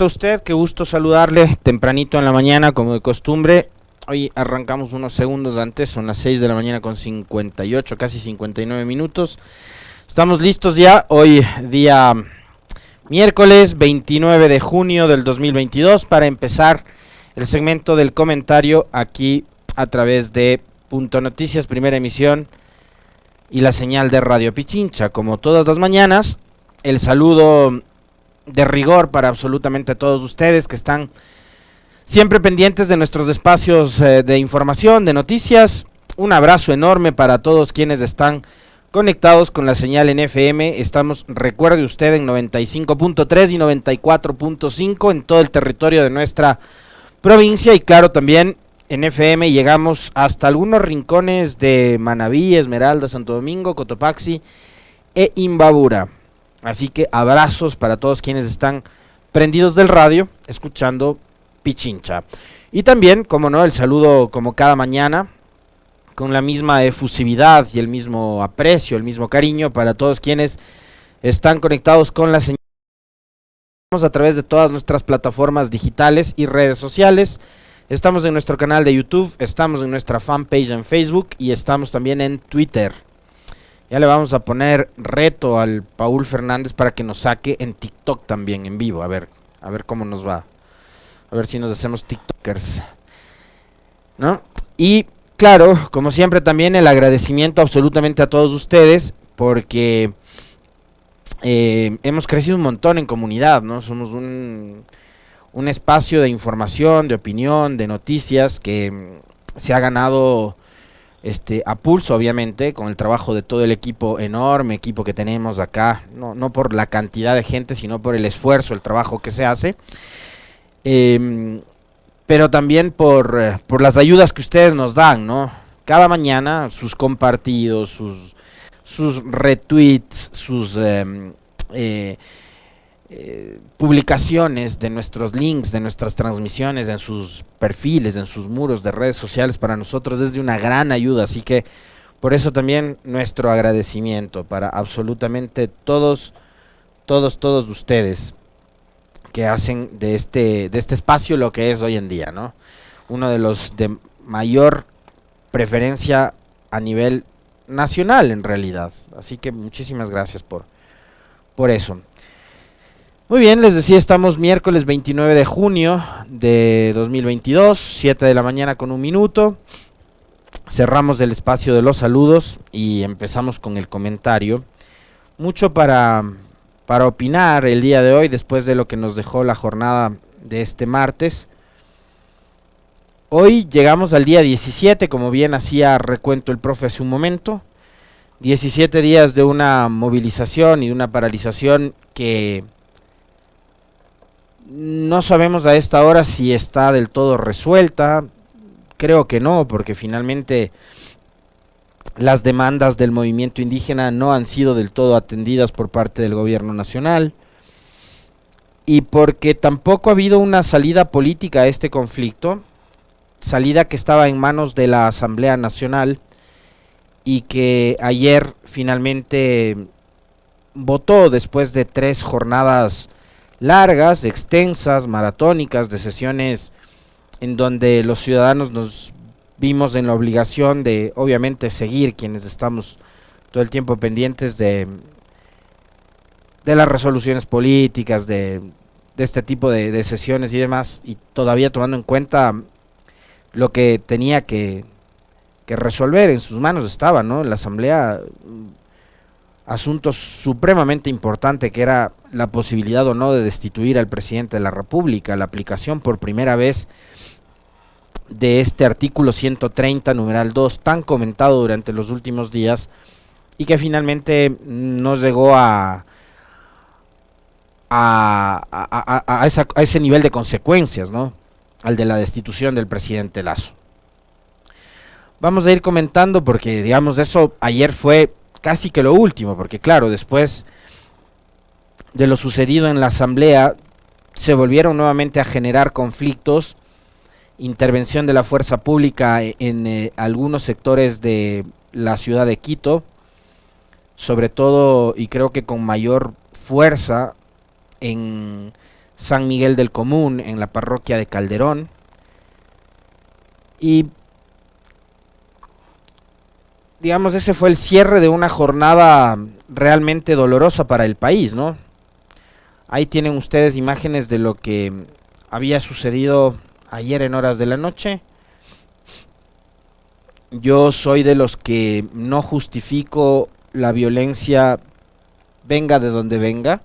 está usted? Qué gusto saludarle tempranito en la mañana, como de costumbre. Hoy arrancamos unos segundos antes, son las 6 de la mañana con 58, casi 59 minutos. Estamos listos ya, hoy día miércoles 29 de junio del 2022, para empezar el segmento del comentario aquí a través de Punto Noticias, primera emisión, y la señal de Radio Pichincha. Como todas las mañanas, el saludo de rigor para absolutamente todos ustedes que están siempre pendientes de nuestros espacios de información, de noticias. Un abrazo enorme para todos quienes están conectados con la señal en FM. Estamos, recuerde usted, en 95.3 y 94.5 en todo el territorio de nuestra provincia, y claro, también en FM llegamos hasta algunos rincones de Manabí, Esmeralda, Santo Domingo, Cotopaxi e Imbabura. Así que abrazos para todos quienes están prendidos del radio, escuchando Pichincha. Y también, como no, el saludo como cada mañana, con la misma efusividad y el mismo aprecio, el mismo cariño para todos quienes están conectados con la señal a través de todas nuestras plataformas digitales y redes sociales. Estamos en nuestro canal de YouTube, estamos en nuestra fanpage en Facebook y estamos también en Twitter. Ya le vamos a poner reto al Paul Fernández para que nos saque en TikTok también en vivo, a ver cómo nos va. A ver si nos hacemos TikTokers, ¿no? Y claro, como siempre, también el agradecimiento absolutamente a todos ustedes, porque hemos crecido un montón en comunidad, ¿no? Somos un espacio de información, de opinión, de noticias que se ha ganado a pulso, obviamente, con el trabajo de todo el equipo, enorme equipo que tenemos acá, no por la cantidad de gente, sino por el esfuerzo, el trabajo que se hace, pero también por las ayudas que ustedes nos dan, ¿no? Cada mañana, sus compartidos, sus retweets, sus publicaciones de nuestros links, de nuestras transmisiones, en sus perfiles, en sus muros de redes sociales, para nosotros es de una gran ayuda. Así que por eso también nuestro agradecimiento para absolutamente todos ustedes que hacen de este espacio lo que es hoy en día, ¿no? Uno de los de mayor preferencia a nivel nacional, en realidad. Así que muchísimas gracias por eso. Muy bien, les decía, estamos miércoles 29 de junio de 2022, 7 de la mañana con 1 minuto. Cerramos el espacio de los saludos y empezamos con el comentario. Mucho para opinar el día de hoy, después de lo que nos dejó la jornada de este martes. Hoy llegamos al día 17, como bien hacía recuento el profe hace un momento. 17 días de una movilización y de una paralización que no sabemos a esta hora si está del todo resuelta. Creo que no, porque finalmente las demandas del movimiento indígena no han sido del todo atendidas por parte del gobierno nacional, y porque tampoco ha habido una salida política a este conflicto, salida que estaba en manos de la Asamblea Nacional y que ayer finalmente votó, después de 3 jornadas largas, extensas, maratónicas, de sesiones en donde los ciudadanos nos vimos en la obligación de, obviamente, seguir, quienes estamos todo el tiempo pendientes de las resoluciones políticas, de este tipo de sesiones y demás, y todavía tomando en cuenta lo que tenía que resolver. En sus manos estaba, ¿no?, la Asamblea, asunto supremamente importante, que era la posibilidad o no de destituir al presidente de la República, la aplicación por primera vez de este artículo 130, numeral 2, tan comentado durante los últimos días, y que finalmente nos llegó a ese nivel de consecuencias, ¿no?, al de la destitución del presidente Lasso. Vamos a ir comentando, porque digamos eso ayer fue casi que lo último, porque claro, después de lo sucedido en la Asamblea se volvieron nuevamente a generar conflictos, intervención de la fuerza pública en algunos sectores de la ciudad de Quito, sobre todo, y creo que con mayor fuerza, en San Miguel del Común, en la parroquia de Calderón. Y digamos, ese fue el cierre de una jornada realmente dolorosa para el país, ¿no? Ahí tienen ustedes imágenes de lo que había sucedido ayer en horas de la noche. Yo soy de los que no justifico la violencia, venga de donde venga,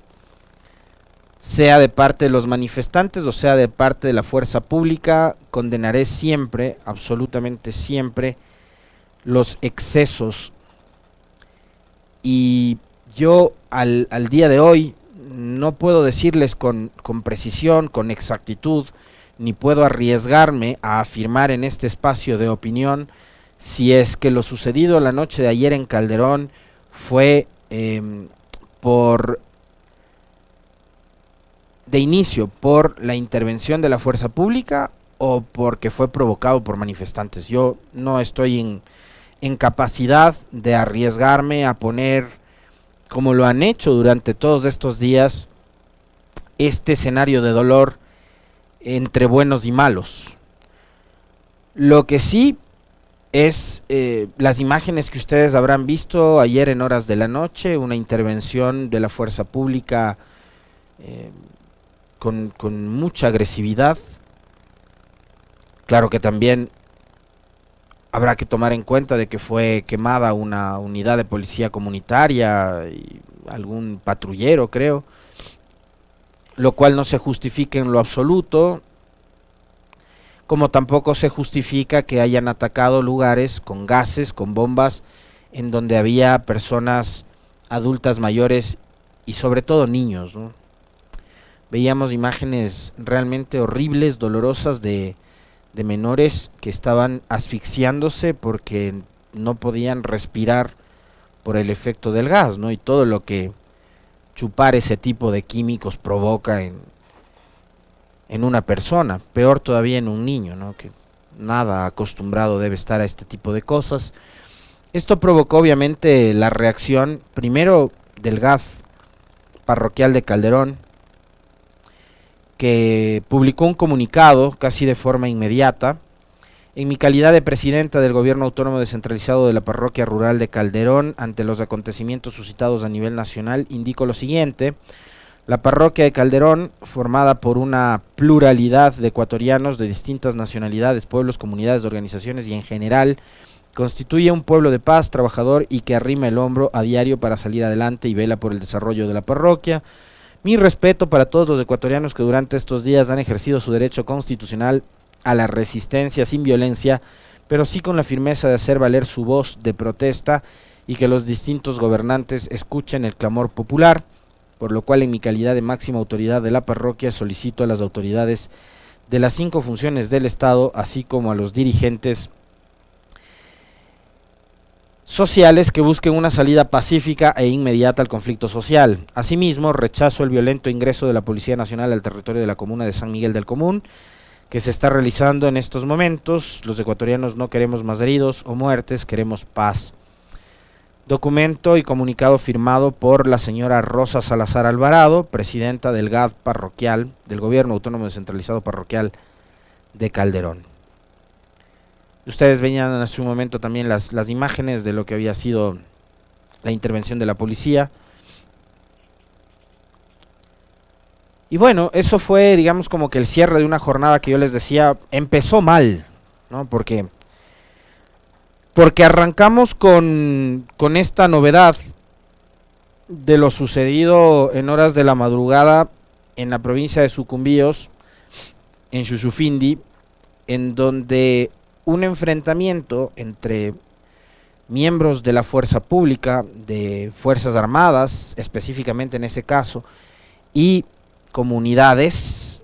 sea de parte de los manifestantes o sea de parte de la fuerza pública. Condenaré siempre, absolutamente siempre, los excesos. Y yo al día de hoy no puedo decirles con precisión, con exactitud, ni puedo arriesgarme a afirmar en este espacio de opinión si es que lo sucedido la noche de ayer en Calderón fue de inicio por la intervención de la fuerza pública o porque fue provocado por manifestantes. Yo no estoy en capacidad de arriesgarme a poner, como lo han hecho durante todos estos días, este escenario de dolor entre buenos y malos. Lo que sí es las imágenes que ustedes habrán visto ayer en horas de la noche, una intervención de la fuerza pública con mucha agresividad. Claro que también habrá que tomar en cuenta de que fue quemada una unidad de policía comunitaria y algún patrullero, creo, lo cual no se justifica en lo absoluto, como tampoco se justifica que hayan atacado lugares con gases, con bombas, en donde había personas adultas mayores y sobre todo niños, ¿no? Veíamos imágenes realmente horribles, dolorosas de menores que estaban asfixiándose porque no podían respirar por el efecto del gas, ¿no? Y todo lo que chupar ese tipo de químicos provoca en una persona, peor todavía en un niño, ¿no? Que nada acostumbrado debe estar a este tipo de cosas. Esto provocó obviamente la reacción primero del GAF parroquial de Calderón, que publicó un comunicado casi de forma inmediata. En mi calidad de presidenta del Gobierno Autónomo Descentralizado de la Parroquia Rural de Calderón, ante los acontecimientos suscitados a nivel nacional, indico lo siguiente. La parroquia de Calderón, formada por una pluralidad de ecuatorianos de distintas nacionalidades, pueblos, comunidades, organizaciones y en general, constituye un pueblo de paz, trabajador y que arrima el hombro a diario para salir adelante y vela por el desarrollo de la parroquia. Mi respeto para todos los ecuatorianos que durante estos días han ejercido su derecho constitucional a la resistencia sin violencia, pero sí con la firmeza de hacer valer su voz de protesta y que los distintos gobernantes escuchen el clamor popular, por lo cual en mi calidad de máxima autoridad de la parroquia solicito a las autoridades de las 5 funciones del Estado, así como a los dirigentes sociales que busquen una salida pacífica e inmediata al conflicto social. Asimismo, rechazo el violento ingreso de la Policía Nacional al territorio de la comuna de San Miguel del Común, que se está realizando en estos momentos. Los ecuatorianos no queremos más heridos o muertes, queremos paz. Documento y comunicado firmado por la señora Rosa Salazar Alvarado, presidenta del GAD parroquial, del Gobierno Autónomo Descentralizado Parroquial de Calderón. Ustedes veían hace un momento también las imágenes de lo que había sido la intervención de la policía. Y bueno, eso fue, digamos, como que el cierre de una jornada que yo les decía, empezó mal, ¿no? Porque arrancamos con esta novedad de lo sucedido en horas de la madrugada en la provincia de Sucumbíos, en Shushufindi, en donde un enfrentamiento entre miembros de la fuerza pública, de Fuerzas Armadas, específicamente en ese caso, y comunidades,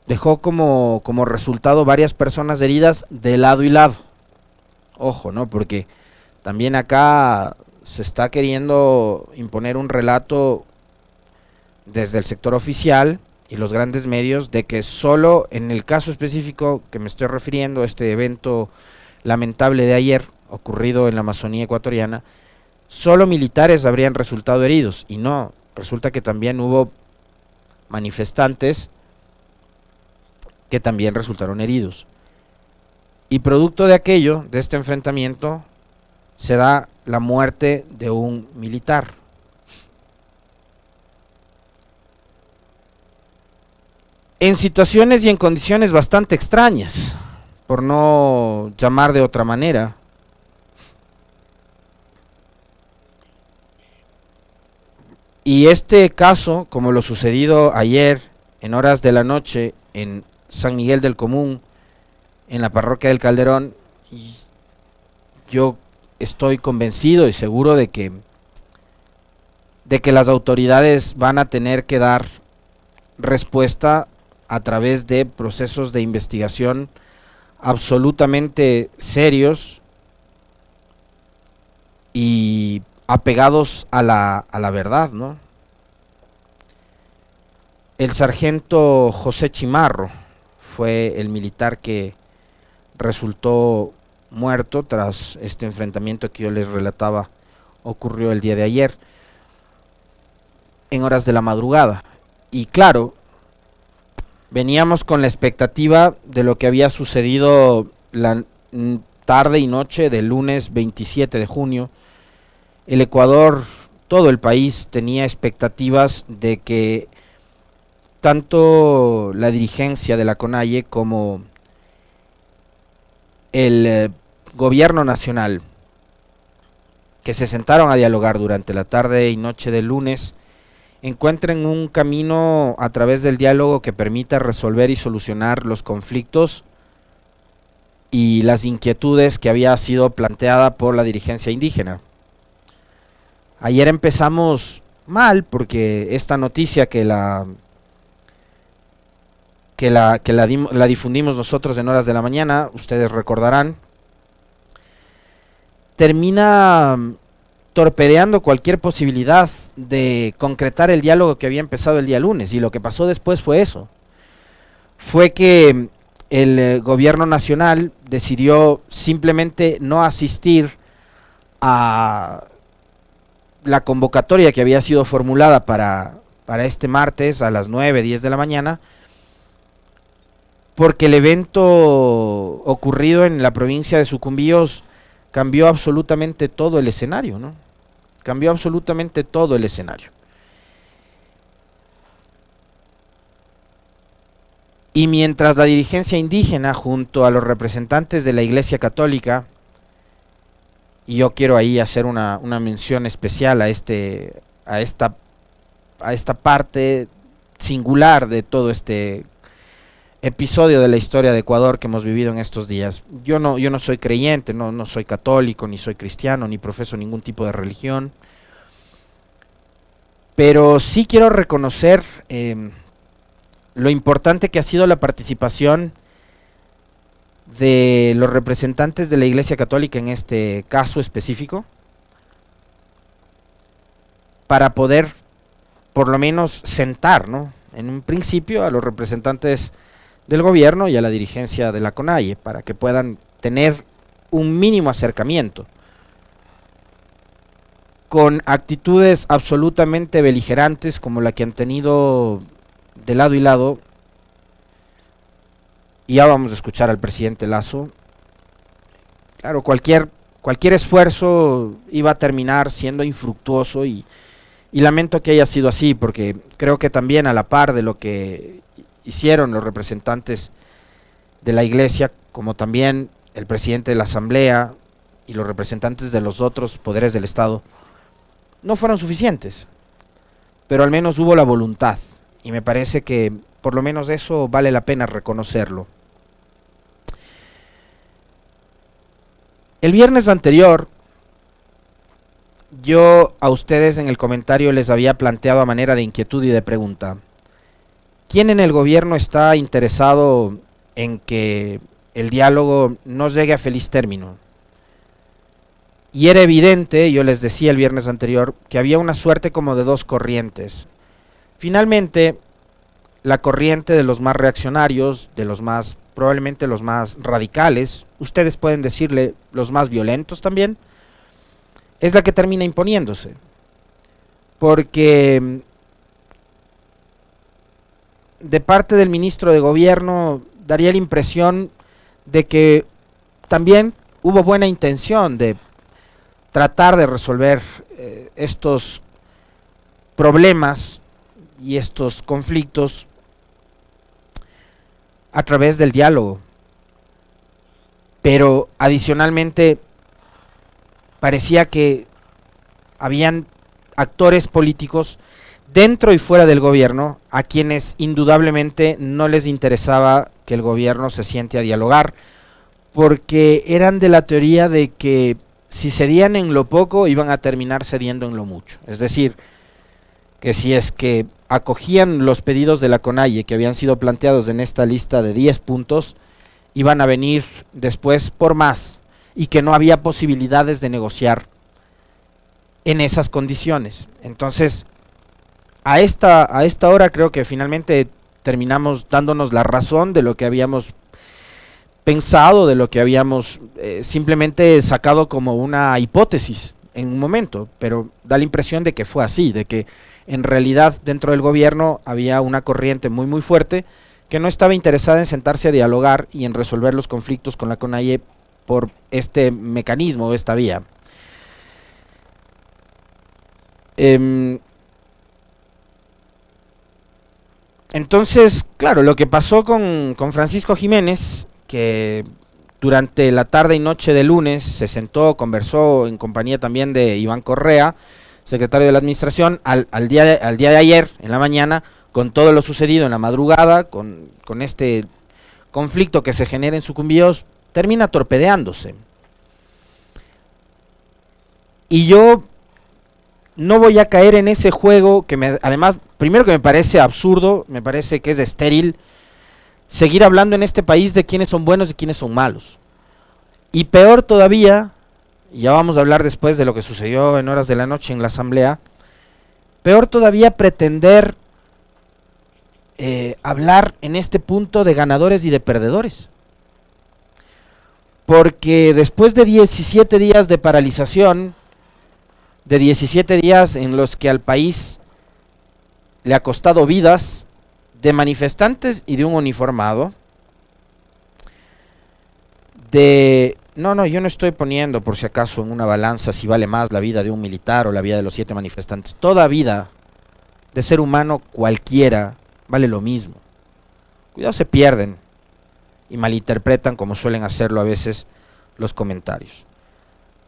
dejó como resultado varias personas heridas de lado y lado. Ojo, ¿no? Porque también acá se está queriendo imponer un relato desde el sector oficial y los grandes medios de que solo en el caso específico que me estoy refiriendo, este evento lamentable de ayer ocurrido en la Amazonía ecuatoriana, solo militares habrían resultado heridos, y no, resulta que también hubo manifestantes que también resultaron heridos. Y producto de aquello, de este enfrentamiento, se da la muerte de un militar. En situaciones y en condiciones bastante extrañas, por no llamar de otra manera. Y este caso, como lo sucedido ayer en horas de la noche en San Miguel del Común, en la parroquia del Calderón, yo estoy convencido y seguro de que las autoridades van a tener que dar respuesta a través de procesos de investigación absolutamente serios y apegados a la verdad, ¿no? El sargento José Chimarro fue el militar que resultó muerto tras este enfrentamiento que yo les relataba, ocurrió el día de ayer, en horas de la madrugada. Y claro, veníamos con la expectativa de lo que había sucedido la tarde y noche del lunes 27 de junio. El Ecuador, todo el país tenía expectativas de que tanto la dirigencia de la CONAIE como el gobierno nacional, que se sentaron a dialogar durante la tarde y noche del lunes, encuentren un camino a través del diálogo que permita resolver y solucionar los conflictos y las inquietudes que había sido planteada por la dirigencia indígena. Ayer empezamos mal porque esta noticia que la difundimos nosotros en horas de la mañana, ustedes recordarán, termina torpedeando cualquier posibilidad de concretar el diálogo que había empezado el día lunes, y lo que pasó después fue eso. Fue que el gobierno nacional decidió simplemente no asistir a la convocatoria que había sido formulada para este martes a las 9, 10 de la mañana, porque el evento ocurrido en la provincia de Sucumbíos cambió absolutamente todo el escenario, ¿no? Cambió absolutamente todo el escenario. Y mientras la dirigencia indígena, junto a los representantes de la Iglesia Católica, y yo quiero ahí hacer una mención especial a esta parte singular de todo este episodio de la historia de Ecuador que hemos vivido en estos días. Yo no soy creyente, no soy católico, ni soy cristiano, ni profeso ningún tipo de religión, pero sí quiero reconocer lo importante que ha sido la participación de los representantes de la Iglesia Católica en este caso específico, para poder por lo menos sentar, ¿no?, en un principio a los representantes del gobierno y a la dirigencia de la CONAIE, para que puedan tener un mínimo acercamiento. Con actitudes absolutamente beligerantes como la que han tenido de lado y lado, y ya vamos a escuchar al presidente Lasso, claro, cualquier esfuerzo iba a terminar siendo infructuoso, y lamento que haya sido así, porque creo que también a la par de lo que hicieron los representantes de la Iglesia, como también el presidente de la Asamblea y los representantes de los otros poderes del Estado, no fueron suficientes, pero al menos hubo la voluntad, y me parece que por lo menos eso vale la pena reconocerlo. El viernes anterior, yo a ustedes en el comentario les había planteado a manera de inquietud y de pregunta: ¿quién en el gobierno está interesado en que el diálogo no llegue a feliz término? Y era evidente, yo les decía el viernes anterior, que había una suerte como de dos corrientes. Finalmente, la corriente de los más reaccionarios, de los más, probablemente los más radicales, ustedes pueden decirle los más violentos también, es la que termina imponiéndose, porque de parte del ministro de gobierno daría la impresión de que también hubo buena intención de tratar de resolver estos problemas y estos conflictos a través del diálogo, pero adicionalmente parecía que habían actores políticos dentro y fuera del gobierno a quienes indudablemente no les interesaba que el gobierno se siente a dialogar, porque eran de la teoría de que si cedían en lo poco iban a terminar cediendo en lo mucho. Es decir, que si es que acogían los pedidos de la CONAIE que habían sido planteados en esta lista de 10 puntos, iban a venir después por más, y que no había posibilidades de negociar en esas condiciones. Entonces, a esta hora creo que finalmente terminamos dándonos la razón de lo que habíamos pensado, de lo que habíamos simplemente sacado como una hipótesis en un momento, pero da la impresión de que fue así, de que en realidad dentro del gobierno había una corriente muy muy fuerte que no estaba interesada en sentarse a dialogar y en resolver los conflictos con la CONAIE por este mecanismo, esta vía. Entonces, claro, lo que pasó con Francisco Jiménez, que durante la tarde y noche de lunes se sentó, conversó en compañía también de Iván Correa, secretario de la administración, al día de ayer, en la mañana, con todo lo sucedido en la madrugada, con este conflicto que se genera en Sucumbíos, termina torpedeándose. Y yo no voy a caer en ese juego que además, primero que me parece absurdo, me parece que es estéril, seguir hablando en este país de quiénes son buenos y quiénes son malos. Y peor todavía, y ya vamos a hablar después de lo que sucedió en horas de la noche en la asamblea, peor todavía pretender hablar en este punto de ganadores y de perdedores. Porque después de 17 días de paralización, de 17 días en los que al país le ha costado vidas de manifestantes y de un uniformado, no, yo no estoy poniendo por si acaso en una balanza si vale más la vida de un militar o la vida de los 7 manifestantes. Toda vida de ser humano cualquiera vale lo mismo. Cuidado, se pierden y malinterpretan como suelen hacerlo a veces los comentarios.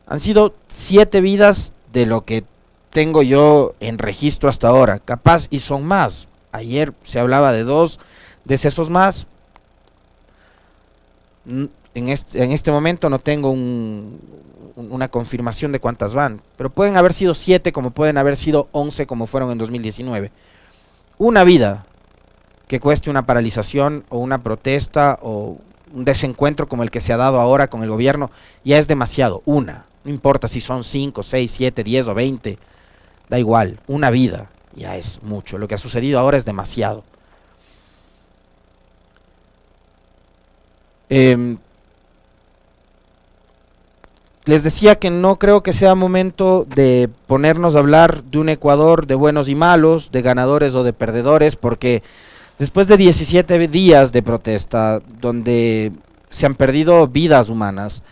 Han sido 7 vidas de lo que tengo yo en registro hasta ahora, capaz y son más. Ayer se hablaba de 2 decesos más. En este momento no tengo una confirmación de cuántas van, pero pueden haber sido 7 como pueden haber sido 11 como fueron en 2019. Una vida que cueste una paralización o una protesta o un desencuentro como el que se ha dado ahora con el gobierno ya es demasiado. Una, no importa si son 5, 6, 7, 10 o 20, da igual, una vida ya es mucho. Lo que ha sucedido ahora es demasiado. Les decía que no creo que sea momento de ponernos a hablar de un Ecuador de buenos y malos, de ganadores o de perdedores, porque después de 17 días de protesta, donde se han perdido vidas humanas,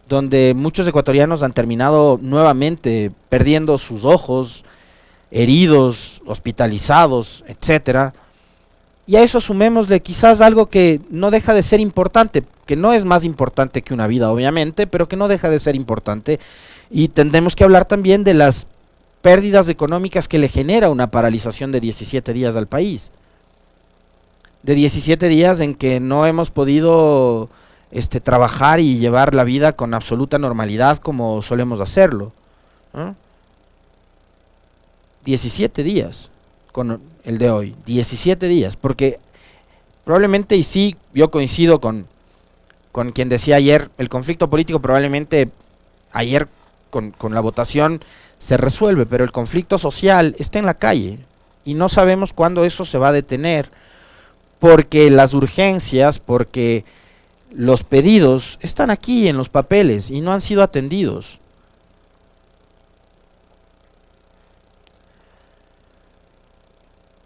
donde muchos ecuatorianos han terminado nuevamente perdiendo sus ojos, heridos, hospitalizados, etcétera, y a eso sumémosle quizás algo que no deja de ser importante, que no es más importante que una vida obviamente, pero que no deja de ser importante, y tendremos que hablar también de las pérdidas económicas que le genera una paralización de 17 días al país. De 17 días en que no hemos podido trabajar y llevar la vida con absoluta normalidad como solemos hacerlo, ¿no? 17 días con el de hoy, 17 días, porque probablemente, y sí, yo coincido con quien decía ayer, el conflicto político probablemente ayer con la votación se resuelve, pero el conflicto social está en la calle y no sabemos cuándo eso se va a detener, porque las urgencias, porque los pedidos están aquí en los papeles y no han sido atendidos.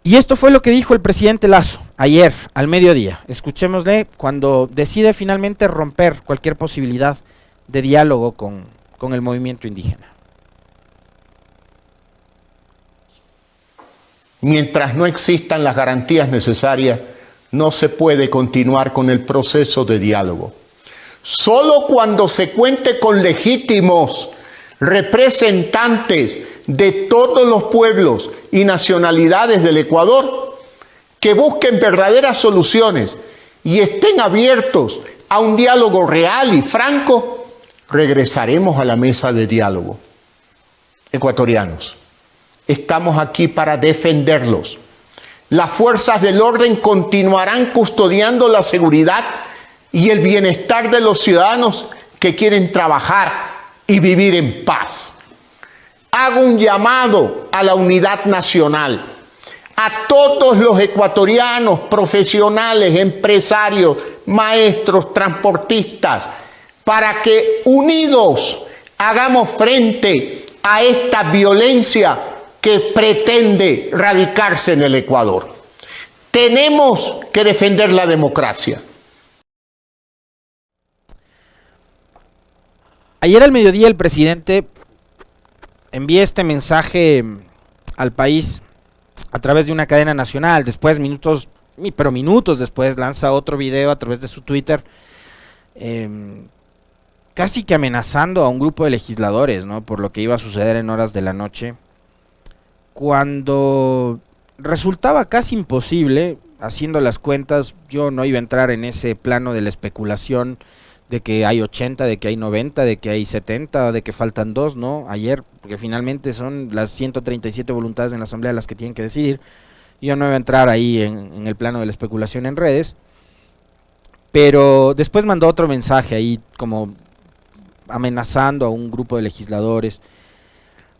Y esto fue lo que dijo el presidente Lasso ayer al mediodía. Escuchémosle cuando decide finalmente romper cualquier posibilidad de diálogo con el movimiento indígena. Mientras no existan las garantías necesarias, no se puede continuar con el proceso de diálogo. Solo cuando se cuente con legítimos representantes de todos los pueblos y nacionalidades del Ecuador que busquen verdaderas soluciones y estén abiertos a un diálogo real y franco, regresaremos a la mesa de diálogo. Ecuatorianos, estamos aquí para defenderlos. Las fuerzas del orden continuarán custodiando la seguridad y el bienestar de los ciudadanos que quieren trabajar y vivir en paz. Hago un llamado a la unidad nacional, a todos los ecuatorianos, profesionales, empresarios, maestros, transportistas, para que unidos hagamos frente a esta violencia que pretende radicarse en el Ecuador. Tenemos que defender la democracia. Ayer al mediodía el presidente envía este mensaje al país a través de una cadena nacional. Después, minutos después, lanza otro video a través de su Twitter, casi que amenazando a un grupo de legisladores, ¿no?, por lo que iba a suceder en horas de la noche, cuando resultaba casi imposible, haciendo las cuentas. Yo no iba a entrar en ese plano de la especulación de que hay 80, de que hay 90, de que hay 70, de que faltan 2, ¿no? Ayer, porque finalmente son las 137 voluntades en la Asamblea las que tienen que decidir. Yo no iba a entrar ahí en el plano de la especulación en redes, pero después mandó otro mensaje ahí como amenazando a un grupo de legisladores.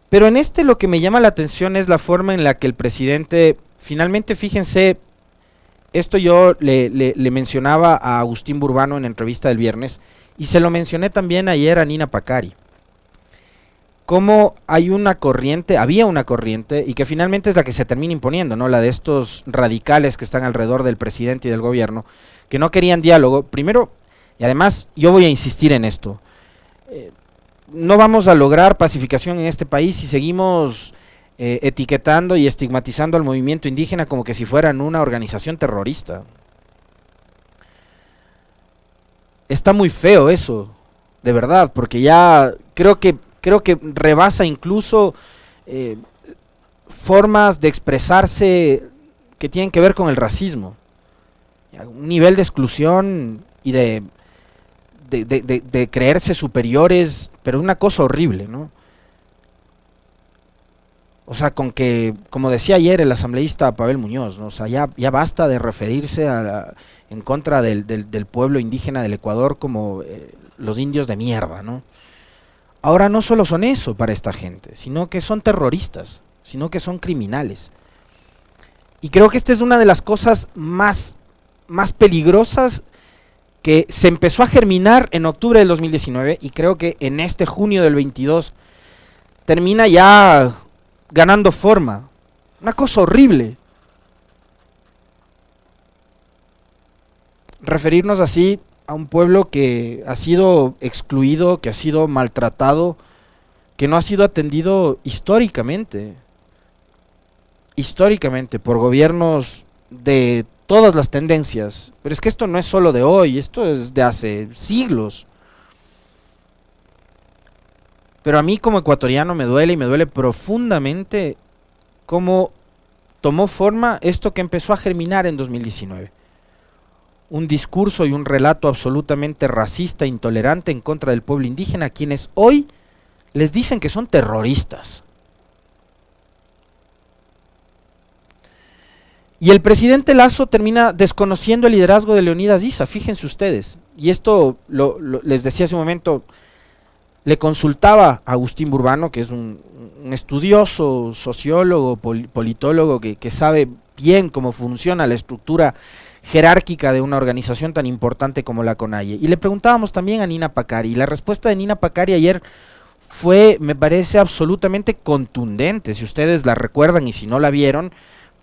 Pero en este lo que me llama la atención es la forma en la que el presidente, finalmente, fíjense, esto yo le mencionaba a Agustín Burbano en la entrevista del viernes, y se lo mencioné también ayer a Nina Pacari. Cómo había una corriente, y que finalmente es la que se termina imponiendo, ¿no?, la de estos radicales que están alrededor del presidente y del gobierno, que no querían diálogo. Primero, y además yo voy a insistir en esto, no vamos a lograr pacificación en este país si seguimos etiquetando y estigmatizando al movimiento indígena como que si fueran una organización terrorista. Está muy feo eso, de verdad, porque ya creo que rebasa incluso formas de expresarse que tienen que ver con el racismo, un nivel de exclusión y de creerse superiores, pero una cosa horrible, ¿no? O sea, con que, como decía ayer el asambleísta Pavel Muñoz, ¿no?, o sea, ya basta de referirse en contra del pueblo indígena del Ecuador como los indios de mierda, ¿no? Ahora no solo son eso para esta gente, sino que son terroristas, sino que son criminales. Y creo que esta es una de las cosas más peligrosas que se empezó a germinar en octubre del 2019, y creo que en este junio del 22 termina ya ganando forma. Una cosa horrible. Referirnos así a un pueblo que ha sido excluido, que ha sido maltratado, que no ha sido atendido históricamente por gobiernos de todas las tendencias. Pero es que esto no es solo de hoy, esto es de hace siglos. Pero a mí como ecuatoriano me duele, y me duele profundamente cómo tomó forma esto que empezó a germinar en 2019. Un discurso y un relato absolutamente racista e intolerante en contra del pueblo indígena, a quienes hoy les dicen que son terroristas. Y el presidente Lasso termina desconociendo el liderazgo de Leonidas Issa, fíjense ustedes. Y esto les decía hace un momento, le consultaba a Agustín Burbano, que es un estudioso, sociólogo, politólogo, que sabe bien cómo funciona la estructura jerárquica de una organización tan importante como la CONAIE. Y le preguntábamos también a Nina Pacari, y la respuesta de Nina Pacari ayer fue, me parece, absolutamente contundente. Si ustedes la recuerdan y si no la vieron,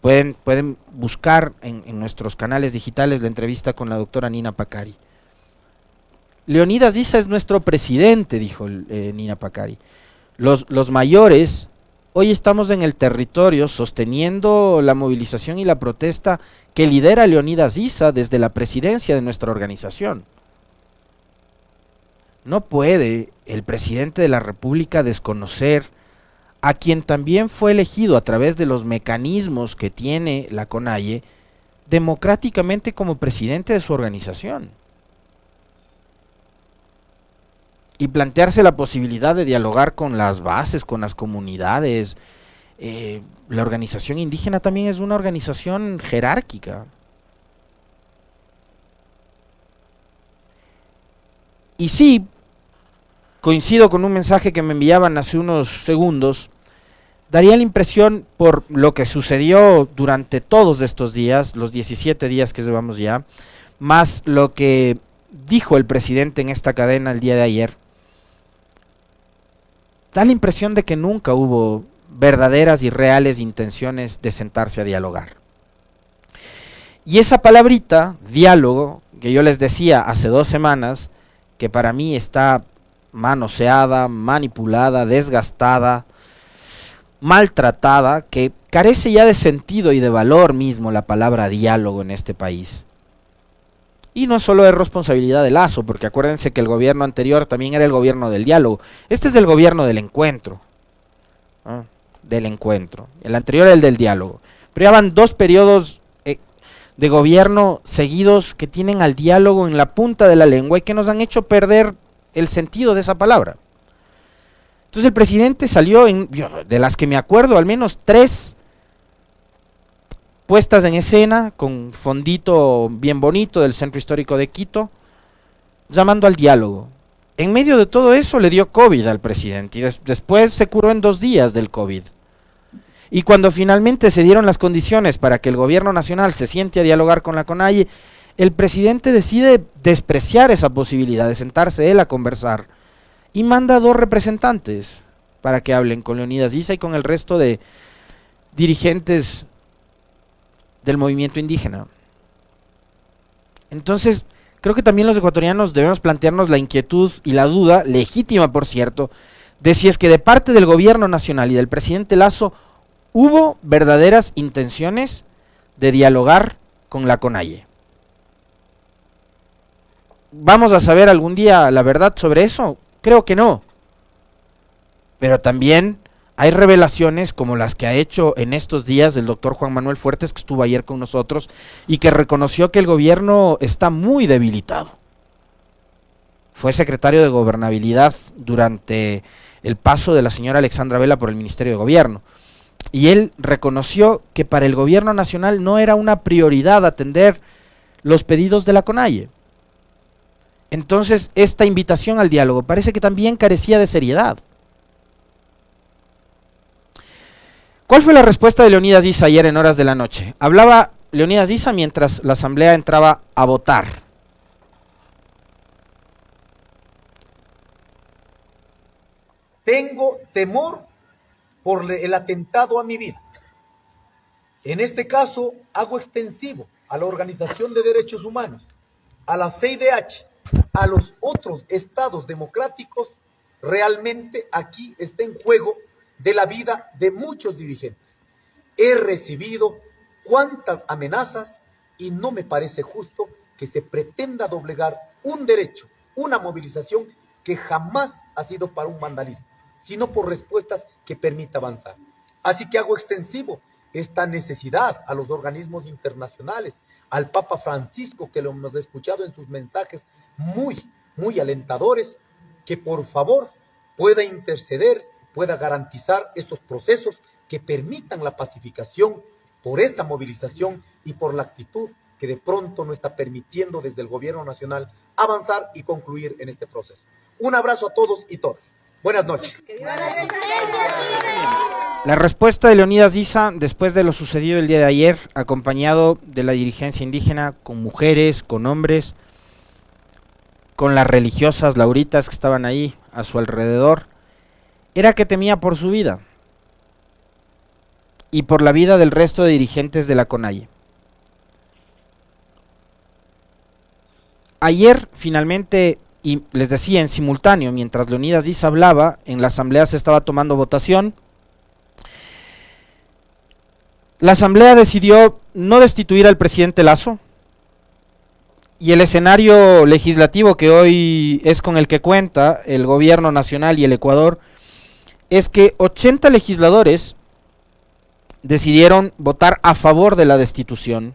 Pueden buscar en nuestros canales digitales la entrevista con la doctora Nina Pacari. Leonidas Issa es nuestro presidente, dijo Nina Pacari. Los mayores, hoy estamos en el territorio sosteniendo la movilización y la protesta que lidera Leonidas Issa desde la presidencia de nuestra organización. No puede el presidente de la República desconocer a quien también fue elegido a través de los mecanismos que tiene la CONAIE democráticamente como presidente de su organización. Y plantearse la posibilidad de dialogar con las bases, con las comunidades. La organización indígena también es una organización jerárquica. Y sí, coincido con un mensaje que me enviaban hace unos segundos, daría la impresión, por lo que sucedió durante todos estos días, los 17 días que llevamos ya, más lo que dijo el presidente en esta cadena el día de ayer, da la impresión de que nunca hubo verdaderas y reales intenciones de sentarse a dialogar. Y esa palabrita, diálogo, que yo les decía hace 2 semanas, que para mí está manoseada, manipulada, desgastada, maltratada, que carece ya de sentido y de valor mismo la palabra diálogo en este país. Y no solo es responsabilidad de Lasso, porque acuérdense que el gobierno anterior también era el gobierno del diálogo. Este es el gobierno del encuentro. ¿No? Del encuentro. El anterior era el del diálogo. Pero ya van 2 periodos de gobierno seguidos que tienen al diálogo en la punta de la lengua y que nos han hecho perder el sentido de esa palabra. Entonces el presidente salió, de las que me acuerdo, al menos 3 puestas en escena, con fondito bien bonito del Centro Histórico de Quito, llamando al diálogo. En medio de todo eso le dio COVID al presidente y después se curó en 2 días del COVID. Y cuando finalmente se dieron las condiciones para que el gobierno nacional se siente a dialogar con la CONAIE, el presidente decide despreciar esa posibilidad de sentarse él a conversar y manda 2 representantes para que hablen con Leonidas Issa y con el resto de dirigentes del movimiento indígena. Entonces, creo que también los ecuatorianos debemos plantearnos la inquietud y la duda, legítima por cierto, de si es que de parte del gobierno nacional y del presidente Lasso hubo verdaderas intenciones de dialogar con la CONAIE. ¿Vamos a saber algún día la verdad sobre eso? Creo que no. Pero también hay revelaciones como las que ha hecho en estos días el doctor Juan Manuel Fuertes, que estuvo ayer con nosotros, y que reconoció que el gobierno está muy debilitado. Fue secretario de Gobernabilidad durante el paso de la señora Alexandra Vela por el Ministerio de Gobierno. Y él reconoció que para el gobierno nacional no era una prioridad atender los pedidos de la CONAIE. Entonces, esta invitación al diálogo parece que también carecía de seriedad. ¿Cuál fue la respuesta de Leonidas Issa ayer en horas de la noche? Hablaba Leonidas Issa mientras la asamblea entraba a votar. Tengo temor por el atentado a mi vida. En este caso, hago extensivo a la Organización de Derechos Humanos, a la CIDH, a los otros estados democráticos. Realmente aquí está en juego de la vida de muchos dirigentes. He recibido cuantas amenazas y no me parece justo que se pretenda doblegar un derecho, una movilización que jamás ha sido para un vandalismo, sino por respuestas que permita avanzar. Así que hago extensivo esta necesidad a los organismos internacionales, al Papa Francisco, que lo hemos escuchado en sus mensajes muy alentadores, que por favor pueda interceder, pueda garantizar estos procesos que permitan la pacificación por esta movilización y por la actitud que de pronto no está permitiendo desde el gobierno nacional avanzar y concluir en este proceso. Un abrazo a todos y todas. Buenas noches. La respuesta de Leonidas Issa después de lo sucedido el día de ayer, acompañado de la dirigencia indígena, con mujeres, con hombres, con las religiosas lauritas que estaban ahí a su alrededor, era que temía por su vida. y por la vida del resto de dirigentes de la CONAIE. Ayer, finalmente, y les decía en simultáneo, mientras Leonidas Diz hablaba, en la asamblea se estaba tomando votación. La asamblea decidió no destituir al presidente Lasso, y el escenario legislativo que hoy es con el que cuenta el gobierno nacional y el Ecuador es que 80 legisladores decidieron votar a favor de la destitución,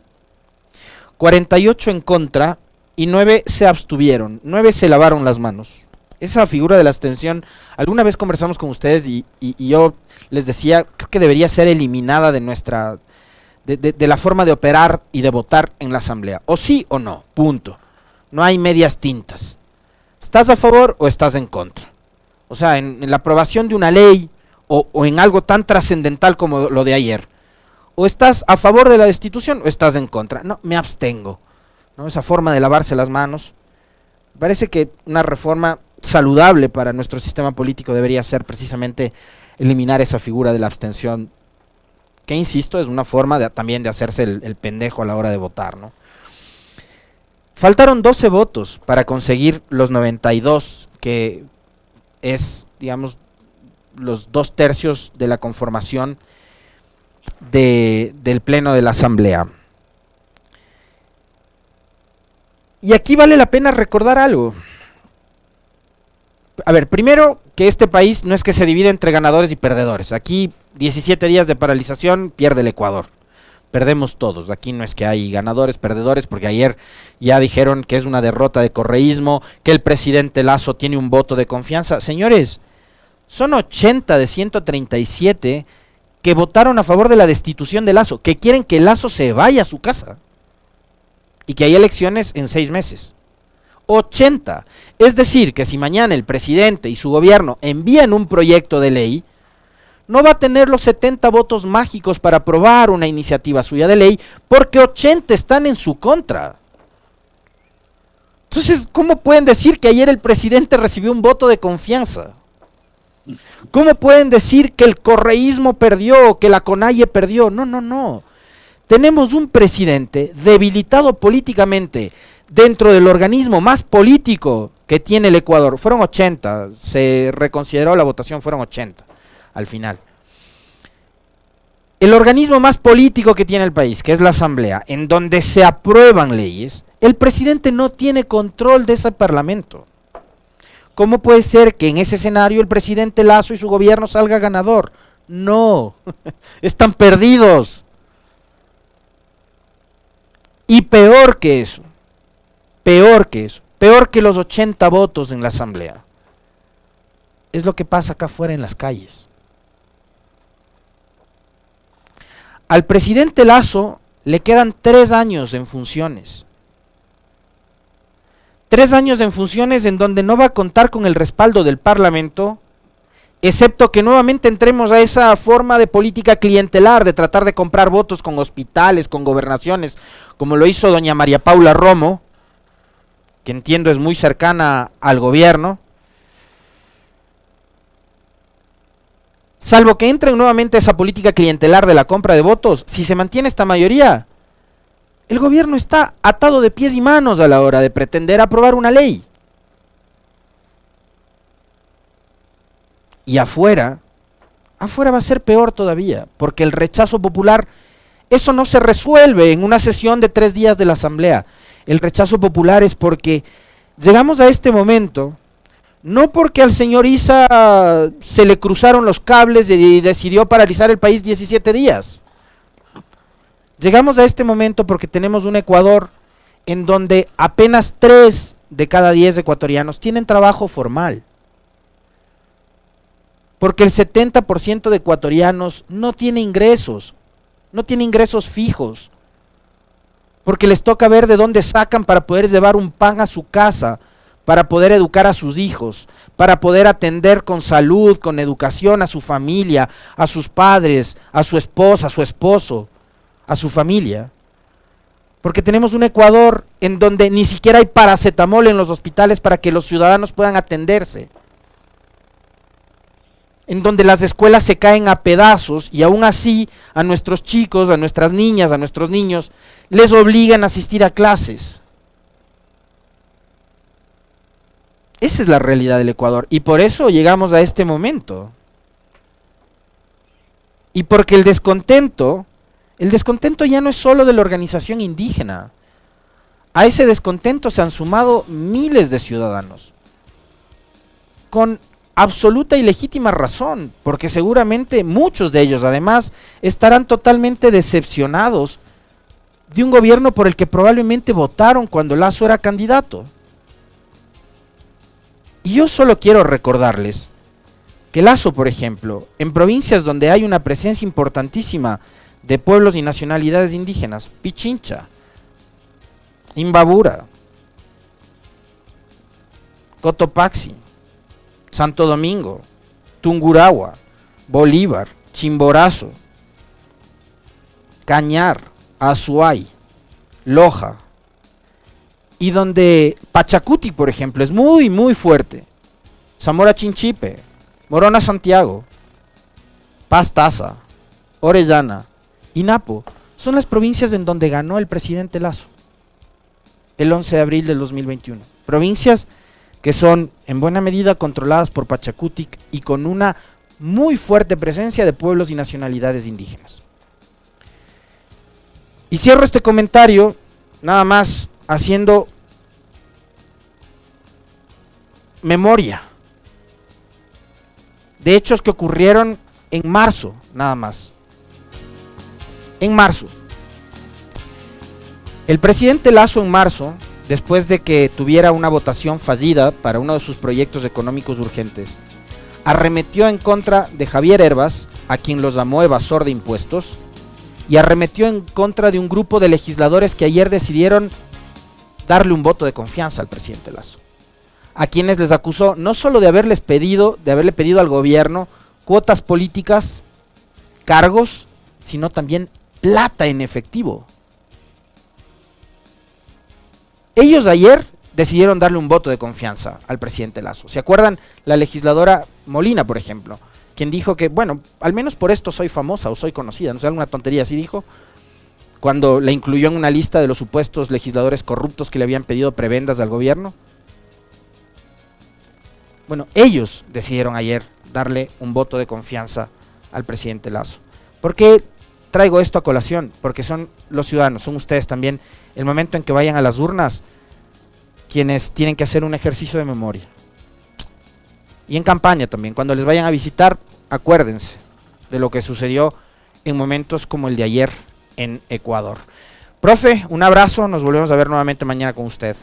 48 en contra y 9 se abstuvieron, 9 se lavaron las manos. Esa figura de la abstención, alguna vez conversamos con ustedes y yo les decía, creo que debería ser eliminada de nuestra, de la forma de operar y de votar en la asamblea. O sí o no, punto. No hay medias tintas. ¿Estás a favor o estás en contra? O sea, en la aprobación de una ley o en algo tan trascendental como lo de ayer. O estás a favor de la destitución o estás en contra. No, me abstengo, ¿no? Esa forma de lavarse las manos. Parece que una reforma saludable para nuestro sistema político debería ser precisamente eliminar esa figura de la abstención, que insisto, es una forma también de hacerse el pendejo a la hora de votar, ¿no? Faltaron 12 votos para conseguir los 92, que es, digamos, los 2/3 de la conformación del pleno de la asamblea. Y aquí vale la pena recordar algo. A ver, primero, que este país no es que se divide entre ganadores y perdedores. Aquí 17 días de paralización, pierde el Ecuador. Perdemos todos. Aquí no es que hay ganadores, perdedores, porque ayer ya dijeron que es una derrota de correísmo, que el presidente Lasso tiene un voto de confianza. Señores, son 80 de 137 que votaron a favor de la destitución de Lasso, que quieren que Lasso se vaya a su casa y que hay elecciones en 6 meses. 80. Es decir, que si mañana el presidente y su gobierno envían un proyecto de ley, no va a tener los 70 votos mágicos para aprobar una iniciativa suya de ley, porque 80 están en su contra. Entonces, ¿cómo pueden decir que ayer el presidente recibió un voto de confianza? ¿Cómo pueden decir que el correísmo perdió, que la CONAIE perdió? No, no, no. Tenemos un presidente debilitado políticamente dentro del organismo más político que tiene el Ecuador. Fueron 80, se reconsideró la votación, fueron 80 al final. El organismo más político que tiene el país, que es la asamblea, en donde se aprueban leyes, el presidente no tiene control de ese parlamento. ¿Cómo puede ser que en ese escenario el presidente Lasso y su gobierno salga ganador? No, están perdidos. Y peor que eso, peor que los 80 votos en la asamblea, es lo que pasa acá afuera en las calles. Al presidente Lasso le quedan 3 años en funciones. 3 años en funciones en donde no va a contar con el respaldo del Parlamento, excepto que nuevamente entremos a esa forma de política clientelar, de tratar de comprar votos con hospitales, con gobernaciones, como lo hizo doña María Paula Romo, que entiendo es muy cercana al gobierno. Salvo que entre nuevamente esa política clientelar de la compra de votos, si se mantiene esta mayoría, el gobierno está atado de pies y manos a la hora de pretender aprobar una ley. Y afuera va a ser peor todavía, porque el rechazo popular, eso no se resuelve en una sesión de 3 días de la asamblea. El rechazo popular es porque llegamos a este momento, no porque al señor Issa se le cruzaron los cables y decidió paralizar el país 17 días. Llegamos a este momento porque tenemos un Ecuador en donde apenas 3 de cada 10 ecuatorianos tienen trabajo formal. Porque el 70% de ecuatorianos no tiene ingresos fijos. Porque les toca ver de dónde sacan para poder llevar un pan a su casa, para poder educar a sus hijos, para poder atender con salud, con educación a su familia, a sus padres, a su esposa, a su esposo, a su familia. Porque tenemos un Ecuador en donde ni siquiera hay paracetamol en los hospitales para que los ciudadanos puedan atenderse. en donde las escuelas se caen a pedazos y aún así a nuestros chicos, a nuestras niñas, a nuestros niños, les obligan a asistir a clases. Esa es la realidad del Ecuador y por eso llegamos a este momento. Y porque el descontento ya no es solo de la organización indígena. A ese descontento se han sumado miles de ciudadanos, con absoluta y legítima razón, porque seguramente muchos de ellos además estarán totalmente decepcionados de un gobierno por el que probablemente votaron cuando Lasso era candidato. Y yo solo quiero recordarles que Lasso, por ejemplo, en provincias donde hay una presencia importantísima de pueblos y nacionalidades indígenas, Pichincha, Imbabura, Cotopaxi, Santo Domingo, Tungurahua, Bolívar, Chimborazo, Cañar, Azuay, Loja, y donde Pachacuti, por ejemplo, es muy, muy fuerte, Zamora Chinchipe, Morona Santiago, Pastaza, Orellana y Napo, son las provincias en donde ganó el presidente Lasso el 11 de abril del 2021. Provincias que son en buena medida controladas por Pachacuti y con una muy fuerte presencia de pueblos y nacionalidades indígenas. Y cierro este comentario nada más haciendo memoria de hechos que ocurrieron en marzo, nada más. En marzo. El presidente Lasso en marzo, después de que tuviera una votación fallida para uno de sus proyectos económicos urgentes, arremetió en contra de Javier Hervas, a quien los llamó evasor de impuestos, y arremetió en contra de un grupo de legisladores que ayer decidieron darle un voto de confianza al presidente Lasso, a quienes les acusó no solo de haberle pedido al gobierno cuotas políticas, cargos, sino también plata en efectivo. Ellos ayer decidieron darle un voto de confianza al presidente Lasso. ¿Se acuerdan? La legisladora Molina, por ejemplo, quien dijo que, bueno, al menos por esto soy famosa o soy conocida, no sé, alguna tontería así dijo, cuando la incluyó en una lista de los supuestos legisladores corruptos que le habían pedido prebendas al gobierno. Bueno, ellos decidieron ayer darle un voto de confianza al presidente Lasso. ¿Por qué traigo esto a colación? Porque son los ciudadanos, son ustedes también, el momento en que vayan a las urnas, quienes tienen que hacer un ejercicio de memoria. Y en campaña también, cuando les vayan a visitar, acuérdense de lo que sucedió en momentos como el de ayer en Ecuador. Profe, un abrazo, nos volvemos a ver nuevamente mañana con usted.